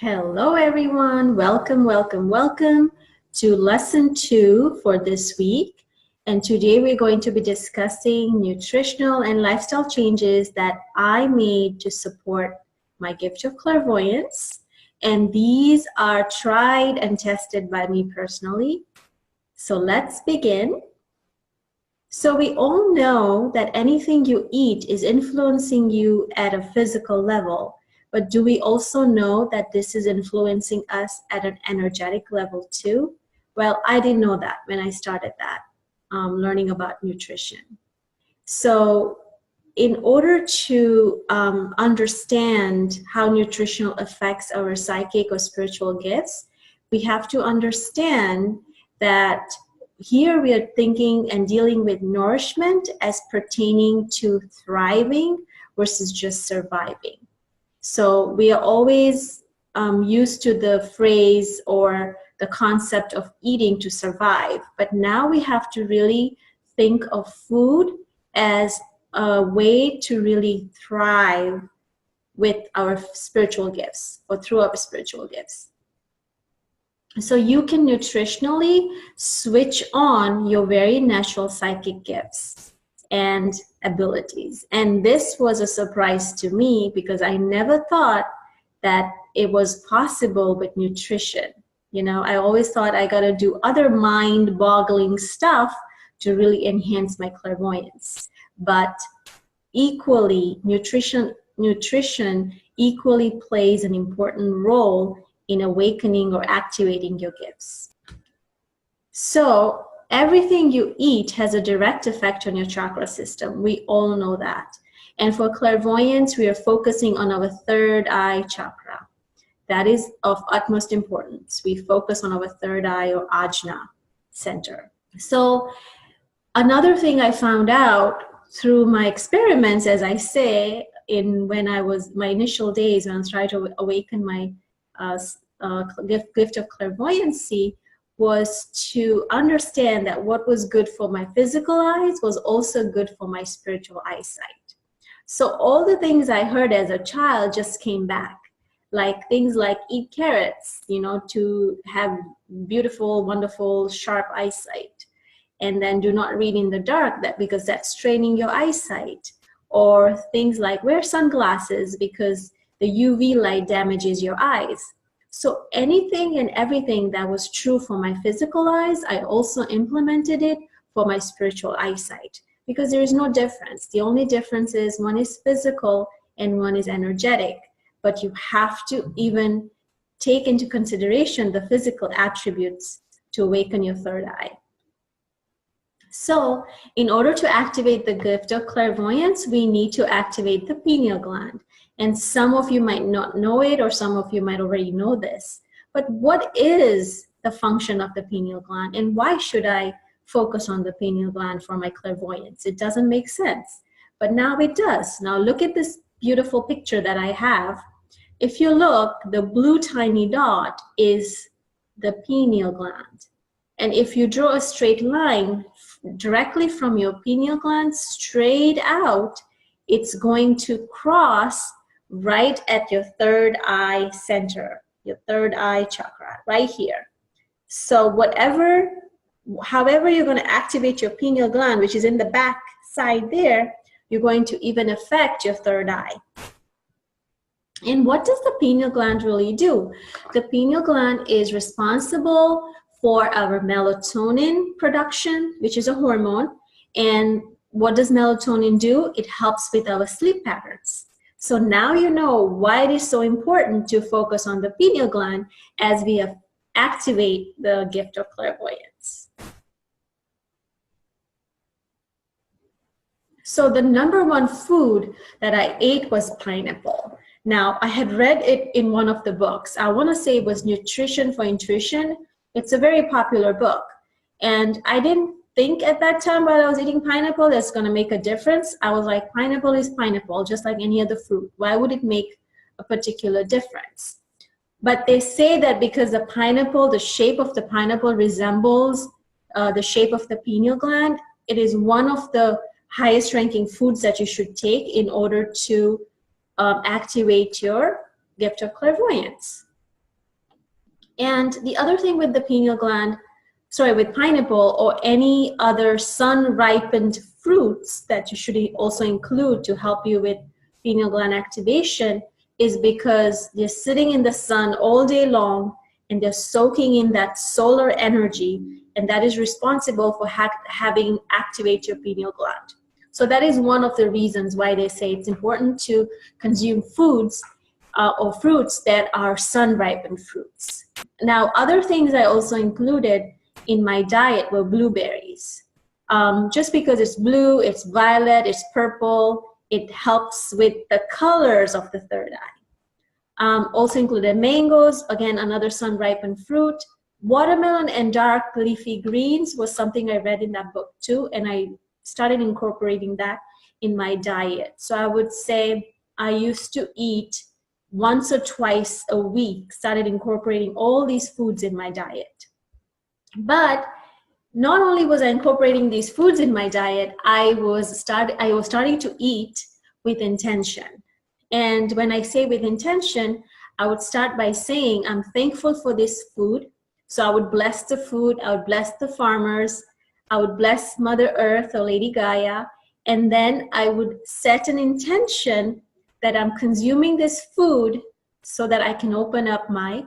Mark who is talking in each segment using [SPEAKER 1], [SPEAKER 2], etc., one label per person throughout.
[SPEAKER 1] Hello everyone, welcome to lesson 2 for this week. And today we're going to be discussing nutritional and lifestyle changes that I made to support my gift of clairvoyance. And these are tried and tested by me personally. So let's begin. So we all know that anything you eat is influencing you at a physical level. But do we also know that this is influencing us at an energetic level too? Well, I didn't know that when I started that, learning about nutrition. So in order to understand how nutritional affects our psychic or spiritual gifts, we have to understand that here we are thinking and dealing with nourishment as pertaining to thriving versus just surviving. So we are always used to the phrase or the concept of eating to survive. But now we have to really think of food as a way to really thrive with our spiritual gifts or through our spiritual gifts. So you can nutritionally switch on your very natural psychic gifts and abilities. And this was a surprise to me because I never thought that it was possible with nutrition. You know, I always thought I got to do other mind-boggling stuff to really enhance my clairvoyance. But equally, nutrition equally plays an important role in awakening or activating your gifts. So everything you eat has a direct effect on your chakra system. We all know that. And for clairvoyance, we are focusing on our third eye chakra. That is of utmost importance. We focus on our third eye or ajna center. So another thing I found out through my experiments, as I say, when I was my initial days when I was trying to awaken my gift of clairvoyancy, was to understand that what was good for my physical eyes was also good for my spiritual eyesight. So all the things I heard as a child just came back, like things like eat carrots, you know, to have beautiful, wonderful, sharp eyesight. And then do not read in the dark, because that's training your eyesight. Or things like wear sunglasses because the UV light damages your eyes. So anything and everything that was true for my physical eyes, I also implemented it for my spiritual eyesight, because there is no difference. The only difference is one is physical and one is energetic, but you have to even take into consideration the physical attributes to awaken your third eye. So in order to activate the gift of clairvoyance, we need to activate the pineal gland. And some of you might not know it, or some of you might already know this. But what is the function of the pineal gland, and why should I focus on the pineal gland for my clairvoyance? It doesn't make sense. But now it does. Now look at this beautiful picture that I have. If you look, the blue tiny dot is the pineal gland. And if you draw a straight line directly from your pineal gland straight out, it's going to cross right at your third eye center, your third eye chakra, right here. So however you're going to activate your pineal gland, which is in the back side there, you're going to even affect your third eye. And what does the pineal gland really do? The pineal gland is responsible for our melatonin production, which is a hormone. And what does melatonin do? It helps with our sleep patterns. So now you know why it is so important to focus on the pineal gland as we activate the gift of clairvoyance. So the number one food that I ate was pineapple. Now, I had read it in one of the books. I want to say it was Nutrition for Intuition. It's a very popular book. And I didn't think at that time while I was eating pineapple that's going to make a difference. I was like, pineapple is pineapple, just like any other fruit. Why would it make a particular difference? But they say that because the pineapple, the shape of the pineapple resembles the shape of the pineal gland, it is one of the highest ranking foods that you should take in order to activate your gift of clairvoyance. And the other thing with the pineal gland, with pineapple or any other sun-ripened fruits that you should also include to help you with pineal gland activation, is because they're sitting in the sun all day long and they're soaking in that solar energy, and that is responsible for having activate your pineal gland. So that is one of the reasons why they say it's important to consume foods or fruits that are sun-ripened fruits. Now, other things I also included in my diet were blueberries. Just because it's blue, it's violet, it's purple, it helps with the colors of the third eye. Also included mangoes, again, another sun-ripened fruit. Watermelon and dark leafy greens was something I read in that book too, and I started incorporating that in my diet. So I would say I used to eat once or twice a week, started incorporating all these foods in my diet. But not only was I incorporating these foods in my diet, I was starting to eat with intention. And when I say with intention, I would start by saying, I'm thankful for this food. So I would bless the food, I would bless the farmers, I would bless Mother Earth or Lady Gaia, and then I would set an intention that I'm consuming this food so that I can open up my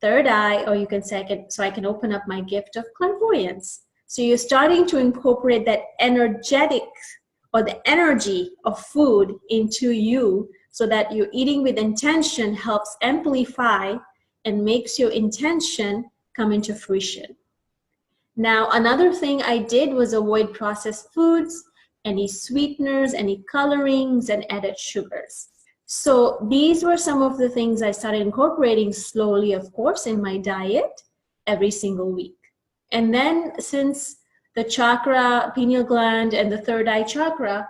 [SPEAKER 1] third eye, or you can say so I can open up my gift of clairvoyance. So you're starting to incorporate that energetic or the energy of food into you, so that you're eating with intention helps amplify and makes your intention come into fruition. Now, another thing I did was avoid processed foods, any sweeteners, any colorings, and added sugars. So these were some of the things I started incorporating slowly, of course, in my diet every single week. And then since the chakra, pineal gland, and the third eye chakra,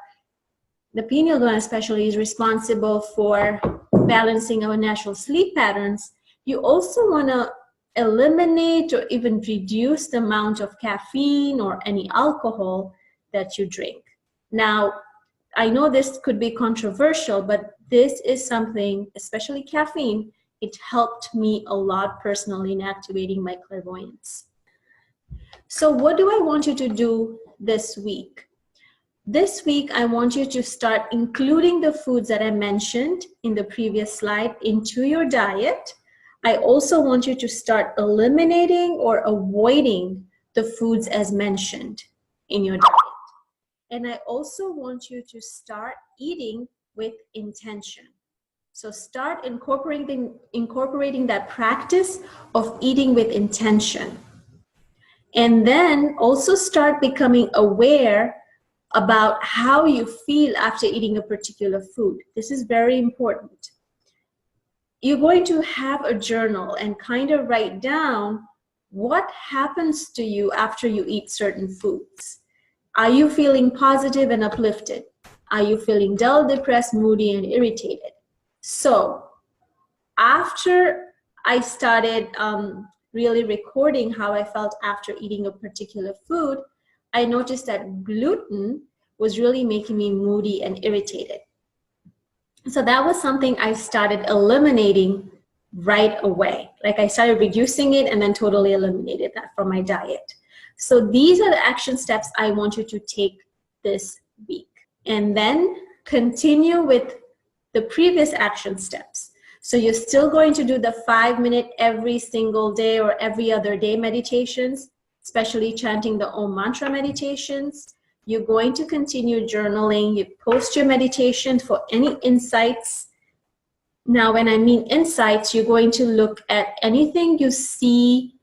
[SPEAKER 1] the pineal gland especially is responsible for balancing our natural sleep patterns, you also want to eliminate or even reduce the amount of caffeine or any alcohol that you drink. Now, I know this could be controversial, but this is something, especially caffeine, it helped me a lot personally in activating my clairvoyance. So what do I want you to do this week? This week, I want you to start including the foods that I mentioned in the previous slide into your diet. I also want you to start eliminating or avoiding the foods as mentioned in your diet. And I also want you to start eating with intention. So start incorporating that practice of eating with intention. And then also start becoming aware about how you feel after eating a particular food. This is very important. You're going to have a journal and kind of write down what happens to you after you eat certain foods. Are you feeling positive and uplifted? Are you feeling dull, depressed, moody, and irritated? So after I started really recording how I felt after eating a particular food, I noticed that gluten was really making me moody and irritated. So that was something I started eliminating right away. Like I started reducing it and then totally eliminated that from my diet. So these are the action steps I want you to take this week. And then continue with the previous action steps. So you're still going to do the 5-minute every single day or every other day meditations, especially chanting the Om mantra meditations. You're going to continue journaling. You post your meditation for any insights. Now, when I mean insights, you're going to look at anything you see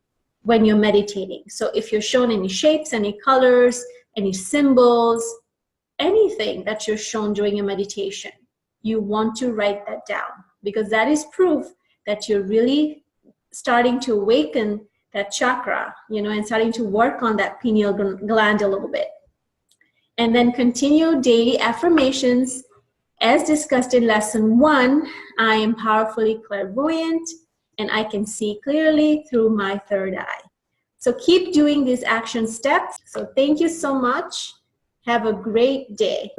[SPEAKER 1] when you're meditating. So if you're shown any shapes, any colors, any symbols, anything that you're shown during your meditation, you want to write that down, because that is proof that you're really starting to awaken that chakra, and starting to work on that pineal gland a little bit. And then continue daily affirmations. As discussed in lesson 1, I am powerfully clairvoyant and I can see clearly through my third eye. So keep doing these action steps. So thank you so much. Have a great day.